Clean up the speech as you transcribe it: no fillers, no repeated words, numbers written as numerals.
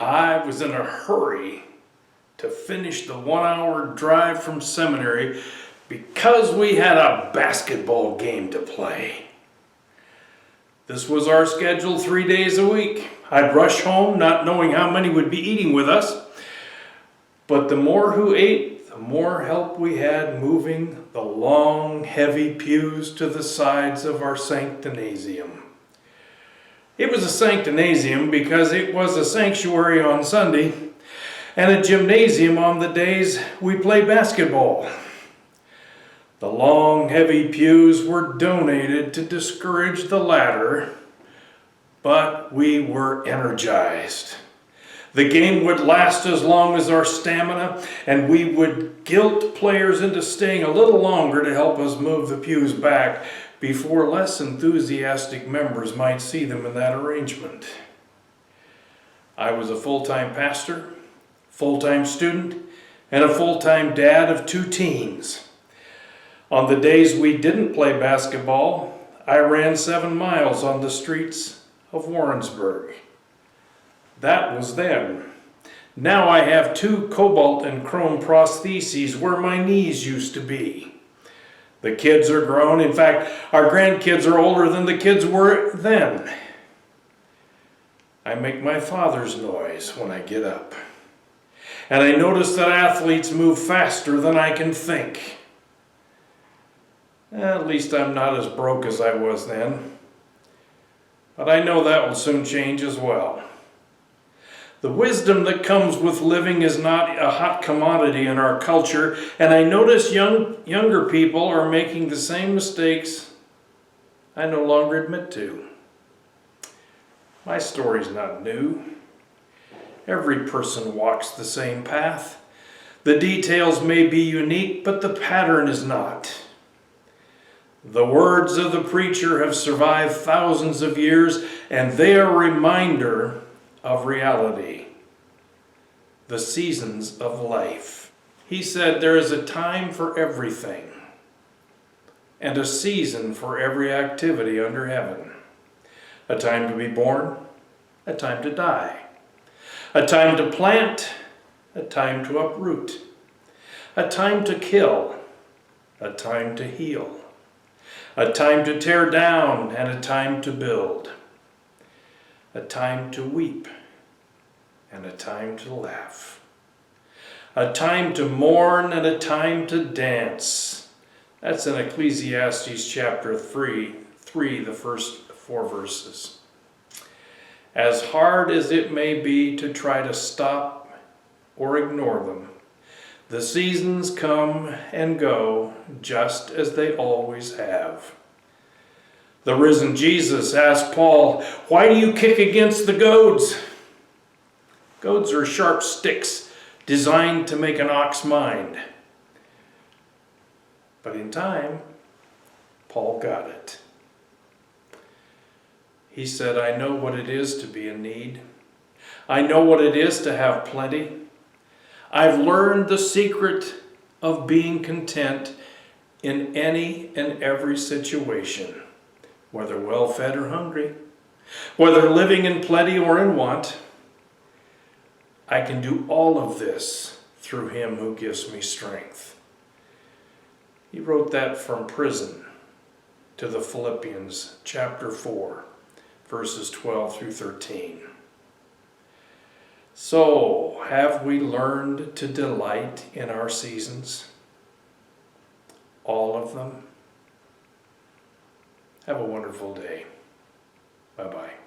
I was in a hurry to finish the 1 hour drive from seminary because we had a basketball game to play. This was our schedule 3 days a week. I'd rush home not knowing how many would be eating with us, but the more who ate, the more help we had moving the long, heavy pews to the sides of our sanctinasium. It was a sanctinasium because it was a sanctuary on Sunday and a gymnasium on the days we play basketball. The long, heavy pews were donated to discourage the latter, but we were energized. The game would last as long as our stamina, and we would guilt players into staying a little longer to help us move the pews back before less enthusiastic members might see them in that arrangement. I was a full-time pastor, full-time student, and a full-time dad of 2 teens. On the days we didn't play basketball, I ran 7 miles on the streets of Warrensburg. That was then. Now I have 2 cobalt and chrome prostheses where my knees used to be. The kids are grown. In fact, our grandkids are older than the kids were then. I make my father's noise when I get up. And I notice that athletes move faster than I can think. At least I'm not as broke as I was then. But I know that will soon change as well. The wisdom that comes with living is not a hot commodity in our culture, and I notice younger people are making the same mistakes I no longer admit to. My story's not new. Every person walks the same path. The details may be unique, but the pattern is not. The words of the preacher have survived thousands of years, and they are a reminder of reality. The seasons of life. He said there is a time for everything, and a season for every activity under heaven. A time to be born, a time to die. A time to plant, a time to uproot. A time to kill, a time to heal. A time to tear down and a time to build. A time to weep and a time to laugh. A time to mourn and a time to dance. That's in Ecclesiastes chapter 3, the first 4 verses. As hard as it may be to try to stop or ignore them, the seasons come and go just as they always have. The risen Jesus asked Paul, "Why do you kick against the goads?" Goads are sharp sticks designed to make an ox mind. But in time, Paul got it. He said, "I know what it is to be in need. I know what it is to have plenty. I've learned the secret of being content in any and every situation, whether well-fed or hungry, whether living in plenty or in want. I can do all of this through him who gives me strength." He wrote that from prison to the Philippians chapter 4, verses 12 through 13. So, have we learned to delight in our seasons? All of them? Have a wonderful day. Bye-bye.